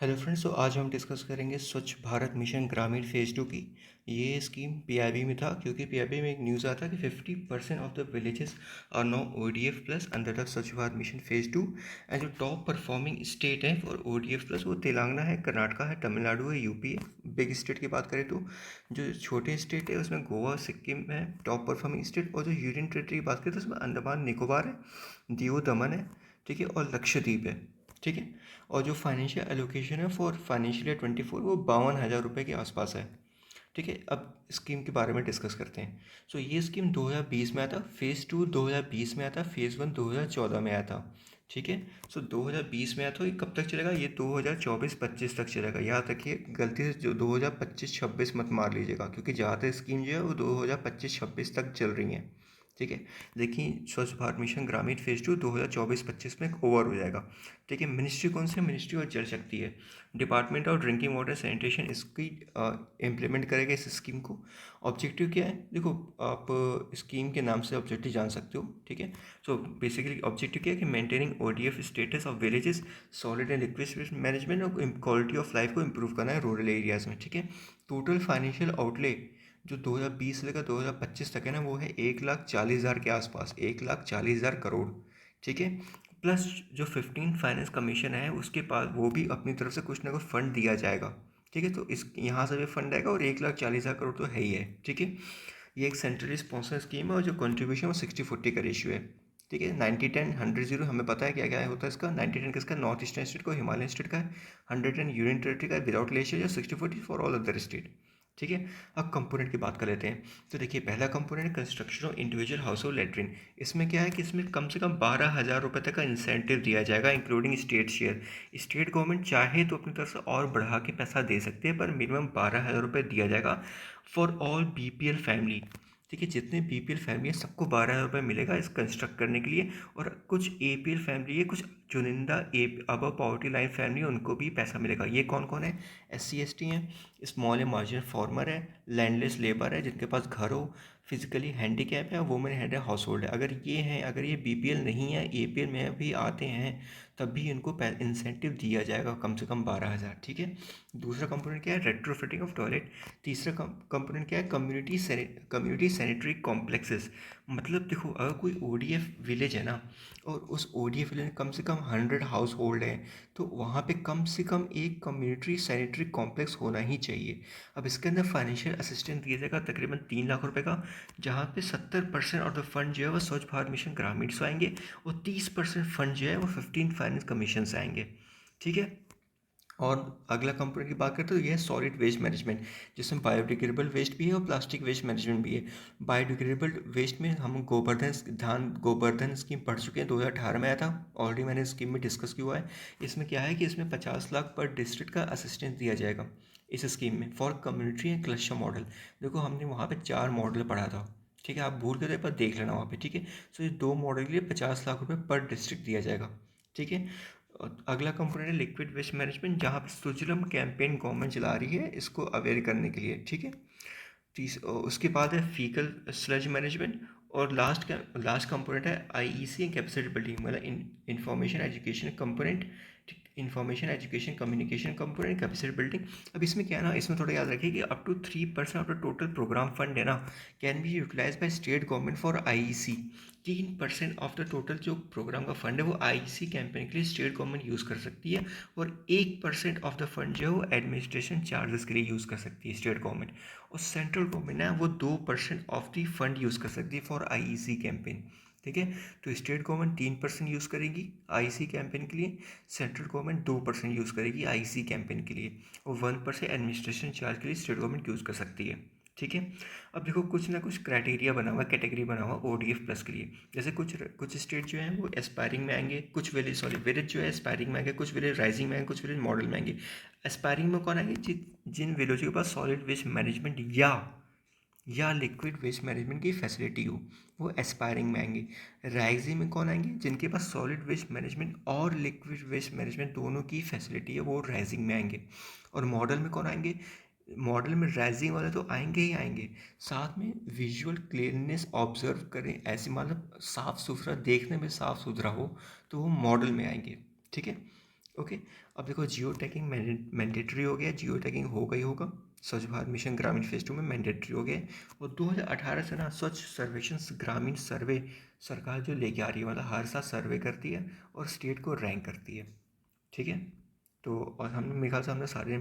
Hello friends, तो आज हम डिस्कस करेंगे स्वच्छ भारत मिशन ग्रामीण फेज़ 2 की। ये स्कीम पीआईबी में था क्योंकि पीआईबी में एक न्यूज़ आता कि 50% of the villages are now ODF plus under the Swachh Bharat mission phase 2। And जो टॉप परफॉर्मिंग स्टेट है फॉर ओडीएफ प्लस वो तेलंगाना है, कर्नाटका है, तमिलनाडु है, यूपी है। बिग स्टेट की बात करें तो जो छोटे स्टेट है उसमें गोवा, सिक्किम है टॉप परफॉर्मिंग स्टेट। और जो यूनियन टेरेटरी की बात करें तो उसमें अंडमान निकोबार है, दीव दमन है, ठीक है, और लक्षद्वीप है, ठीक है। और जो फाइनेंशियल एलोकेशन है फॉर फाइनेंशियल ईयर 24 वो 52,000 रुपये के आसपास है, ठीक है। अब स्कीम के बारे में डिस्कस करते हैं। सो ये स्कीम 2020 में आया था, फेज़ 2 2020 में आया था, फेज़ 1 2014 में आया था, ठीक है। सो 2020 में आया था, ये कब तक चलेगा? ये 2024-25 तक चलेगा। याद रखिए, गलती से जो 2025-26 मत मार लीजिएगा क्योंकि ज़्यादातर स्कीम जो है वो 2025-26 तक चल रही हैं, ठीक है। देखिए, स्वच्छ भारत मिशन ग्रामीण फेज़ 2 2024-25 में ओवर हो जाएगा, ठीक है। मिनिस्ट्री कौन सी है? मिनिस्ट्री और जल शक्ति है। Department of drinking water sanitation इसकी इम्प्लीमेंट करेगा इस स्कीम को। ऑब्जेक्टिव क्या है? देखो, आप स्कीम के नाम से ऑब्जेक्टिव जान सकते हो, ठीक है। सो बेसिकली ऑब्जेक्टिव क्या है कि maintaining ODF status of villages, solid and liquid waste management और क्वालिटी ऑफ लाइफ को इम्प्रूव करना है रूरल एरियाज में, ठीक है। टोटल फाइनेंशियल आउटले जो 2020 से लेकर 2025 तक है ना, वो है 1,40,000 के आसपास, 1,40,000 करोड़, ठीक है। प्लस जो 15 फाइनेंस कमीशन है उसके पास वो भी अपनी तरफ से कुछ ना कुछ फंड दिया जाएगा, ठीक है। तो इस यहाँ से भी फंड आएगा और 1,40,000 करोड़ तो है ही है, ठीक है। ये एक सेंट्रली स्पॉन्सर स्कीम है और जो कंट्रीब्यूशन वो 60-40 का रेशियो है, ठीक है। 90-10-100-0 हमें पता है क्या क्या होता है इसका। 90-10 किसका? नॉर्थ ईस्टर्न स्टेट को, हिमालयन स्टेट का है। 100-10 यूनियन टेरेटरी का है विदाउट लेशियर, या 60-40 फॉर ऑल अदर स्टेट, ठीक है। अब कंपोनेंट की बात कर लेते हैं। तो देखिए, पहला कंपोनेंट है construction of individual house hold latrine. इसमें क्या है कि इसमें कम से कम 12,000 रुपये तक का इंसेंटिव दिया जाएगा including state share. State government चाहे तो अपनी तरफ से और बढ़ा के पैसा दे सकते हैं, पर मिनिमम 12,000 रुपये दिया जाएगा फॉर ऑल बीपीएल फैमिली, ठीक है। जितने बीपीएल फैमिली है सबको 12,000 रुपये मिलेगा इस कंस्ट्रक्ट करने के लिए। और कुछ एपीएल फैमिली है, कुछ चुनिंदा अबव पॉवर्टी लाइन फैमिली है, उनको भी पैसा मिलेगा। ये कौन कौन है? SC ST हैं, स्मॉल एंड मार्जिनल फार्मर है, लैंडलेस लेबर है जिनके पास घर हो, फिजिकली हैंडीकैप है, वुमेन हेड है, हाउस होल्ड है। अगर ये हैं, अगर ये बीपीएल नहीं है, एपीएल में भी आते हैं, तब भी इनको इंसेंटिव दिया जाएगा कम से कम 12,000, ठीक है। दूसरा कंपोनेंट क्या है? Retrofitting of toilet. तीसरा कंपोनेंट क्या है? Community sanitary complexes. मतलब देखो, अगर कोई ओडीएफ विलेज है ना और उस ओडीएफ विलेज में कम से कम 100 हाउस होल्ड है, तो वहाँ पे कम से कम एक कम्युनिटी सैनिटरी कॉम्प्लेक्स होना ही चाहिए। अब इसके अंदर फाइनेंशियल असिस्टेंस दिया जाएगा तकरीबन 3 लाख रुपए का, जहाँ पे 70% ऑफ द फंड जो है वो स्वच्छ भारत मिशन ग्रामीण से आएंगे और 30% फंड जो है वो 15 फाइनेंस कमीशन से आएंगे, ठीक है। और अगला कंपोनेंट की बात करते हैं तो यह है सॉलिड वेस्ट मैनेजमेंट, जिसमें बायोडिग्रेडेबल वेस्ट भी है और प्लास्टिक वेस्ट मैनेजमेंट भी है। बायोडिग्रेडेबल वेस्ट में हम गोवर्धन स्कीम पढ़ चुके हैं, 2018 में आया था, ऑलरेडी मैंने स्कीम में डिस्कस किया हुआ है। इसमें क्या है कि इसमें 50 लाख पर डिस्ट्रिक्ट का असिस्टेंस दिया जाएगा इस स्कीम में for community and cluster model. देखो, हमने वहाँ पर 4 मॉडल पढ़ा था, ठीक है। आप भूल गए थे पर देख लेना वहाँ पे, ठीक है। सो ये 2 मॉडल के लिए 50 लाख रुपये पर डिस्ट्रिक्ट दिया जाएगा, ठीक है। और अगला कंपोनेंट है लिक्विड वेस्ट मैनेजमेंट, जहाँ पे सुजलम कैंपेन गवर्नमेंट चला रही है इसको अवेयर करने के लिए, ठीक है। उसके बाद है फीकल स्लज मैनेजमेंट। और लास्ट कंपोनेंट है IEC एंड कैपेसिटी बिल्डिंग, मतलब information education component, information education communication component, capacity building. अब इसमें क्या है ना, इसमें थोड़ा याद रखिए कि up to 3% of the total programme fund है ना can be utilised by state government for IEC। 3% of the total जो प्रोग्राम का फंड है वो IEC कैंपेन के लिए स्टेट गवर्नमेंट यूज़ कर सकती है। और 1% ऑफ द फंड जो है वो एडमिनिस्ट्रेशन चार्जेस के लिए यूज़ कर सकती है स्टेट गवर्नमेंट। और सेंट्रल गवर्नमेंट है वो 2% ऑफ दी फंड यूज़ कर सकती है फॉर IEC कैंपेन, ठीक है। तो स्टेट गवर्नमेंट 3% यूज़ करेगी IEC कैंपेन के लिए, सेंट्रल गवर्नमेंट 2% यूज़ करेगी IEC कैंपेन के लिए, और 1% एडमिनिस्ट्रेशन चार्ज के लिए स्टेट गवर्नमेंट यूज़ कर सकती है, ठीक है। अब देखो, कुछ ना कुछ क्राइटेरिया बना हुआ, कैटेगरी बना हुआ ODF प्लस के लिए। जैसे कुछ स्टेट जो हैं वो एस्पायरिंग में आएंगे, कुछ विलेज जो है एस्पायरिंग में आएंगे, कुछ विलेज राइजिंग में आएंगे, कुछ विलेज मॉडल में आएंगे। एस्पायरिंग में कौन आएंगे? जिन विलेजों के पास सॉलिड वेस्ट मैनेजमेंट या लिक्विड वेस्ट मैनेजमेंट की फैसिलिटी हो, वो एस्पायरिंग में आएंगे। राइजिंग में कौन आएंगे? जिनके पास सॉलिड वेस्ट मैनेजमेंट और लिक्विड वेस्ट मैनेजमेंट दोनों की फैसिलिटी है, वो राइजिंग में आएंगे। और मॉडल में कौन आएंगे? मॉडल में राइजिंग वाले तो आएंगे ही आएंगे, साथ में विजुअल क्लीननेस ऑब्जर्व करें, ऐसे मतलब साफ़ सुथरा, देखने में साफ़ सुथरा हो, तो वो मॉडल में आएंगे, ठीक है। ओके। अब देखो, जियो टैगिंग मैंडेटरी हो गया, जियो टैगिंग होगा ही होगा। स्वच्छ भारत मिशन ग्रामीण फेज 2 में मैंडेटरी हो गया है। और 2018 से ना स्वच्छ सर्वेक्षण ग्रामीण सर्वे सरकार जो लेके आ रही है, मतलब हर साल सर्वे करती है और स्टेट को रैंक करती है। ठीक है। तो और हमने, मेरे ख्याल से हमने सारे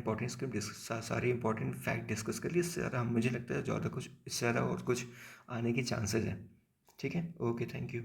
इंपॉर्टेंट फैक्ट डिस्कस कर लिए। इससे ज़्यादा मुझे लगता है ज़्यादा कुछ, इससे ज़्यादा और कुछ आने के चांसेस हैं। ठीक है, ओके, थैंक यू।